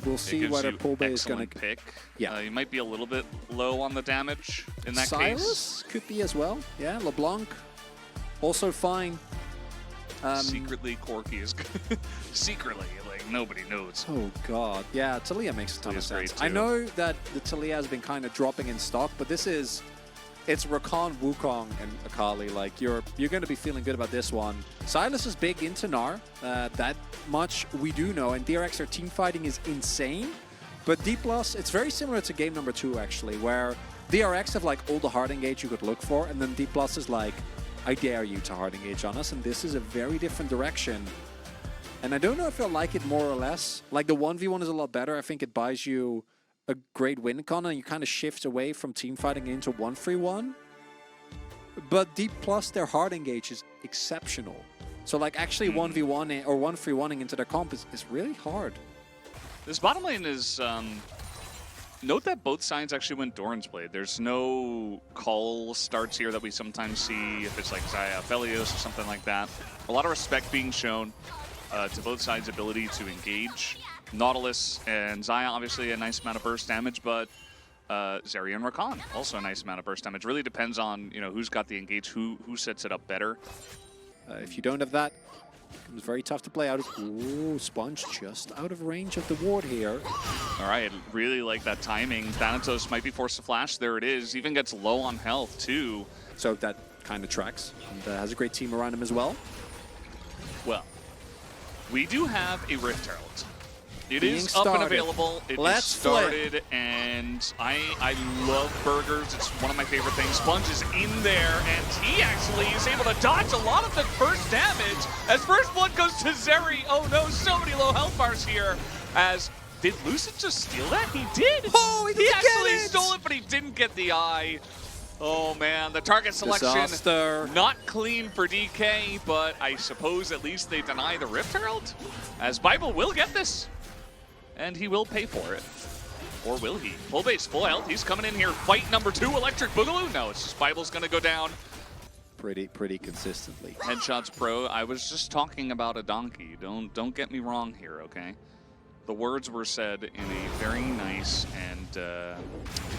We'll see whether Polbe is going to pick. Yeah, you might be a little bit low on the damage in that Silas case. could be as well. Yeah, LeBlanc also fine. Secretly, Corky is secretly, like, nobody knows. Oh god, yeah, Taliyah makes a ton of sense. I know that the Taliyah has been kind of dropping in stock, but this is, it's Rakan, Wukong, and Akali. Like, you're going to be feeling good about this one. Silas is big into Gnar, that much we do know, and DRX, their team fighting is insane. But D+, it's very similar to game number 2 actually, where DRX have like all the hard engage you could look for, and then D+ is like, I dare you to hard engage on us, and this is a very different direction. And I don't know if I like it more or less. Like, the 1v1 is a lot better. I think it buys you a great win con, and you kind of shift away from team fighting into 1v1. But D+, their hard engage is exceptional. So, like, actually 1v1 or 1v1ing into their comp is really hard. This bottom lane is... Note that both sides actually went Doran's Blade. There's no call starts here that we sometimes see if it's like Xayah Felios or something like that. A lot of respect being shown to both sides' ability to engage. Nautilus and Xayah, obviously a nice amount of burst damage, but Zeri and Rakan, also a nice amount of burst damage. Really depends on, you know, who's got the engage, who sets it up better. If you don't have that, it was very tough to play out. Ooh, Sponge just out of range of the ward here. All right, really like that timing. Thanatos might be forced to flash. There it is. Even gets low on health, too. So that kind of tracks. And has a great team around him as well. Well, we do have a Rift Herald. It Being is started. Up and available. It is started, and I love burgers. It's one of my favorite things. Sponge is in there, and he actually is able to dodge a lot of the first damage. As first blood goes to Zeri. Oh no, so many low health bars here. As did Lucid just steal that? He did. Oh, he actually stole it, but he didn't get the eye. Oh man, the target selection Disaster. Not clean for DK, but I suppose at least they deny the Rift Herald. As Bible will get this. And he will pay for it. Or will he? Full base, full health. He's coming in here. Fight number 2, Electric Boogaloo. No, it's just Bible's going to go down. Pretty consistently. Headshots Pro. I was just talking about a donkey. Don't get me wrong here, okay? The words were said in a very nice and...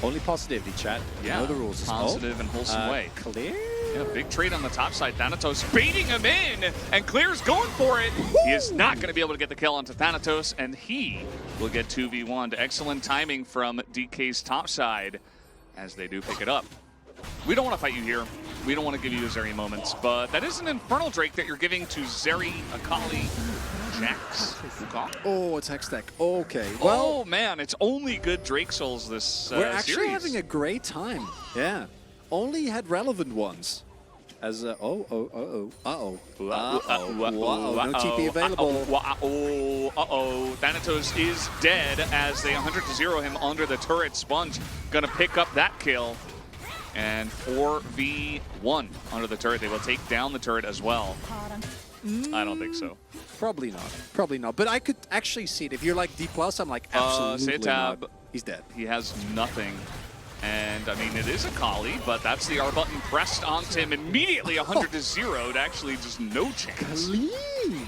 only positivity, chat. Yeah, you know the rules. positive and wholesome way. Clear? Yeah, big trade on the top side. Thanatos baiting him in, and Clear's going for it. He is not going to be able to get the kill onto Thanatos, and he will get 2v1'd. Excellent timing from DK's top side as they do pick it up. We don't want to fight you here. We don't want to give you Zeri moments, but that is an Infernal Drake that you're giving to Zeri, Akali, Jax, Wukong. Oh, it's Hextech. Okay. Well, oh man, it's only good Drake souls this we're actually series. having a great time. Yeah. Only had relevant ones. As no TP available. Thanatos is dead as they 100-0 him under the turret. Sponge gonna pick up that kill. And 4v1 under the turret. They will take down the turret as well. I don't think so. Probably not. Probably not. But I could actually see it. If you're like D+, I'm like, absolutely not. He's dead. He has nothing. And, I mean, it is a Akali, but that's the R button pressed onto him immediately, 100-0 to actually just no chance. Clean.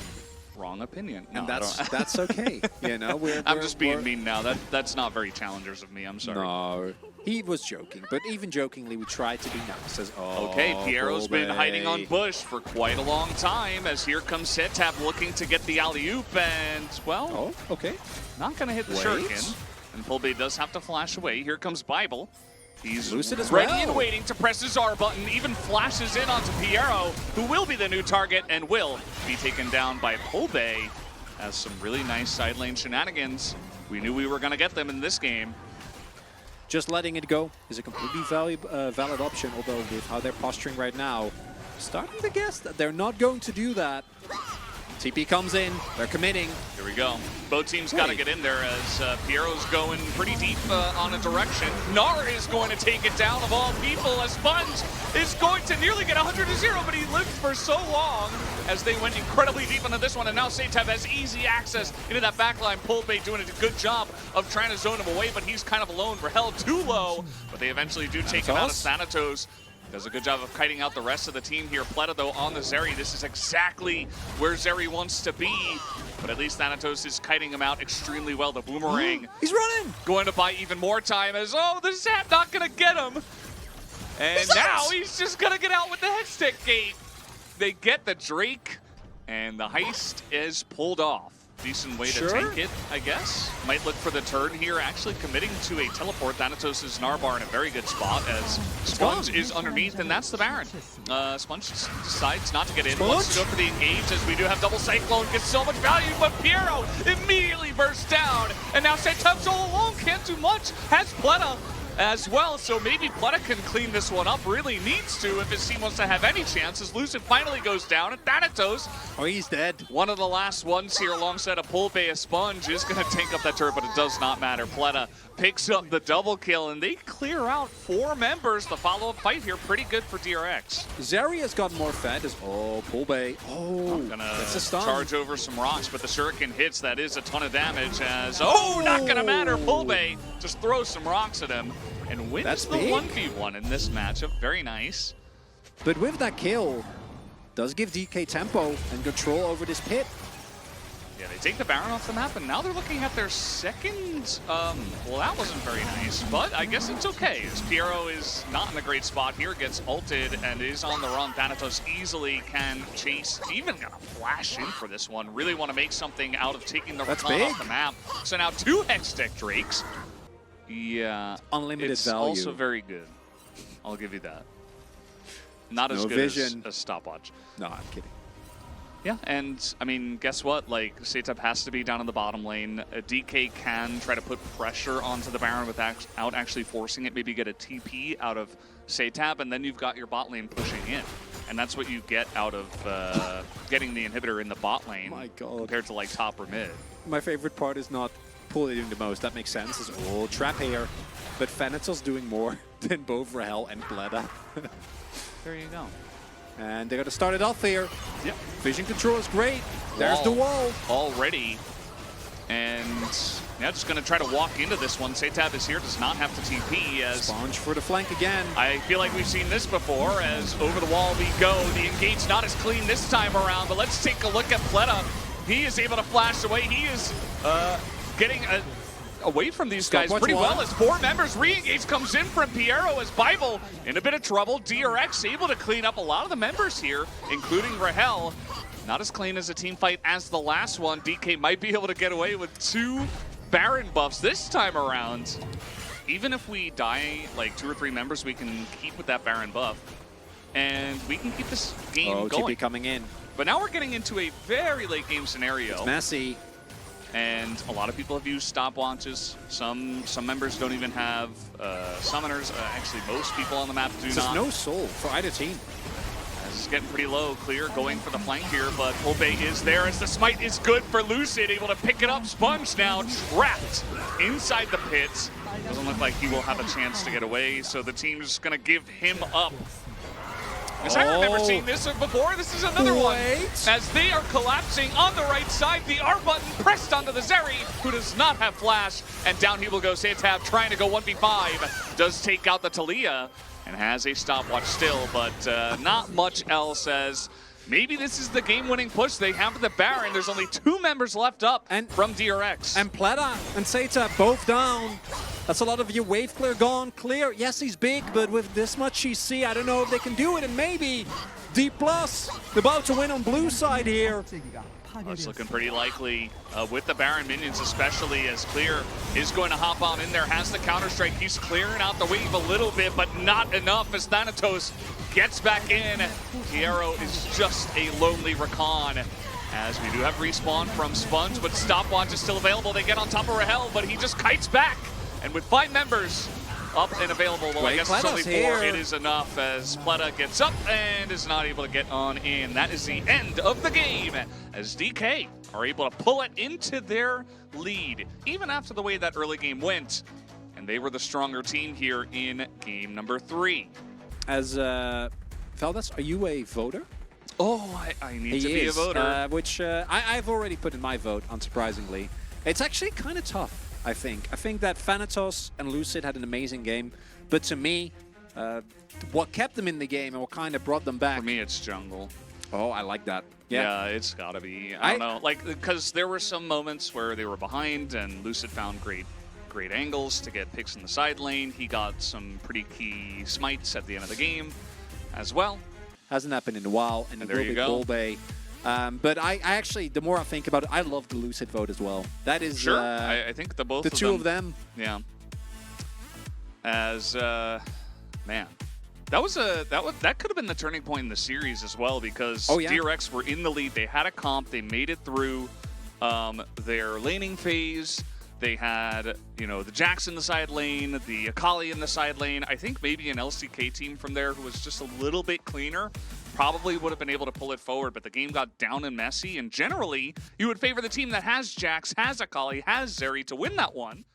Wrong opinion. And no, that's okay. You know, I'm just being mean now. That's not very challengers of me. I'm sorry. No, he was joking. But even jokingly, we tried to be nice. As, okay, Piero's been hiding on Bush for quite a long time. As here comes Setab looking to get the alley-oop, and well, okay, not gonna hit the shuriken. And Polbe does have to flash away. Here comes Bible. He's Lucid as ready and waiting to press his R button, even flashes in onto Piero, who will be the new target and will be taken down by Polbe. Has some really nice side lane shenanigans. We knew we were going to get them in this game. Just letting it go is a completely valid option, although with how they're posturing right now, starting to guess that they're not going to do that. TP comes in, they're committing. Here we go. Both teams got to get in there as Piero's going pretty deep on a direction. Gnar is going to take it down of all people as Sponge is going to nearly get 100-0, but he lived for so long as they went incredibly deep into this one, and now Setab has easy access into that backline. Polbe doing a good job of trying to zone him away, but he's kind of alone. We're held too low, but they eventually do take him out of Thanatos. Does a good job of kiting out the rest of the team here. Pleta, though, on the Zeri. This is exactly where Zeri wants to be. but at least Thanatos is kiting him out extremely well. The boomerang He's running! going to buy even more time as, oh, the Zap not going to get him. And now he's just going to get out with the headstick gate. They get the Drake, and the heist is pulled off. Decent way to tank it, I guess. Might look for the turn here, actually committing to a teleport. Thanatos' Narbar in a very good spot as Sponge is underneath, and that's the Baron. Sponge decides not to get in, wants to go for the engage as we do have double Cyclone, gets so much value, but Piero immediately bursts down, and now Setup's all alone, can't do much, has Pleta as well, so maybe Pleta can clean this one up, really needs to if his team wants to have any chances. Lucid finally goes down, and Thanatos, oh, he's dead. One of the last ones here alongside a pull bay. A Sponge is going to tank up that turret, but it does not matter. Pleta picks up the double kill, and they clear out 4 members. The follow-up fight here, pretty good for DRX. Zarya's got more fed as, oh, pull bay. Oh, that's a stun. Charge over some rocks, but the shuriken hits. That is a ton of damage as, oh, not going to matter. Pull bay just throws some rocks at him and wins the 1v1 in this matchup. Very nice. But with that kill, does give DK tempo and control over this pit. Yeah, they take the Baron off the map, and now they're looking at their second. Well, that wasn't very nice, but I guess it's okay. As Piero is not in a great spot here, gets ulted and is on the run. Thanatos easily can chase, even gonna flash in for this one. Really want to make something out of taking the Rakan off the map. So now 2 Hextech Drakes. Yeah, unlimited it's value. Also very good. I'll give you that. Not as good as Stopwatch. No, I'm kidding. Yeah, and I mean, guess what? Like, Setup has to be down in the bottom lane. DK can try to put pressure onto the Baron without actually forcing it. Maybe get a TP out of Setup, and then you've got your bot lane pushing in. And that's what you get out of getting the inhibitor in the bot lane. My God. Compared to like top or mid. My favorite part is not pulling the most. That makes sense. Is oh, trap here. But Thanatos doing more than both Rahel and Pleta. There you go. And they're going to start it off here. Yep. Vision control is great. There's the wall. Already. And yeah, just going to try to walk into this one. Setab is here, does not have to TP as... Sponge for the flank again. I feel like we've seen this before as over the wall we go. The engage not as clean this time around, but let's take a look at Pleta. He is able to flash away. He is getting away from these guys pretty well as 4 members. Re-engage comes in from Piero as Bible in a bit of trouble. DRX able to clean up a lot of the members here, including Rahel. Not as clean as a team fight as the last one. DK might be able to get away with 2 Baron buffs this time around. Even if we die like 2 or 3 members, we can keep with that Baron buff. And we can keep this game going. TP coming in. But now we're getting into a very late game scenario. It's messy. And a lot of people have used stopwatches. Some members don't even have summoners. Actually, most people on the map do not. There's no soul for either team. This is getting pretty low. Clear going for the flank here, but Polbay is there as the smite is good for Lucid. Able to pick it up. Sponge now trapped inside the pit. Doesn't look like he will have a chance to get away, so the team's going to give him up. Because I remember seeing this before. This is another one. As they are collapsing on the right side, the R button pressed onto the Zeri, who does not have flash. And down he will go. Setab trying to go 1v5. Does take out the Talia and has a stopwatch still, but not much else as maybe this is the game-winning push. They have the Baron. There's only 2 members left up from DRX. And Pleta and Setab both down. That's a lot of your wave clear gone. Clear, yes, he's big, but with this much CC, I don't know if they can do it. And maybe D+, about to win on blue side here. It's looking pretty likely with the Baron minions, especially as Clear is going to hop on in there, has the counter-strike. He's clearing out the wave a little bit, but not enough as Thanatos gets back in. Piero is just a lonely Rakan. As we do have respawn from Sponge, but Stopwatch is still available. They get on top of Rahel, but he just kites back. And with 5 members up and available, well, I guess it's only 4. It is enough as Pleta gets up and is not able to get on in. That is the end of the game as DK are able to pull it into their lead, even after the way that early game went. And they were the stronger team here in game number 3. As Valdes, are you a voter? Oh, I need to be a voter. Which I've already put in my vote, unsurprisingly. It's actually kind of tough. I think that Thanatos and Lucid had an amazing game, but to me, what kept them in the game and what kind of brought them back... For me, it's jungle. Oh, I like that. Yeah, it's got to be. I don't know. Like, because there were some moments where they were behind and Lucid found great angles to get picks in the side lane. He got some pretty key smites at the end of the game as well. Hasn't happened in a while, and there you go. Bull Bay. But I actually, the more I think about it, I love the Lucid vote as well. That is sure. I think the two of them. Yeah. As man, that could have been the turning point in the series as well, because DRX were in the lead. They had a comp. They made it through their laning phase. They had, you know, the Jax in the side lane, the Akali in the side lane. I think maybe an LCK team from there who was just a little bit cleaner probably would have been able to pull it forward, but the game got down and messy, and generally, you would favor the team that has Jax, has Akali, has Zeri to win that one.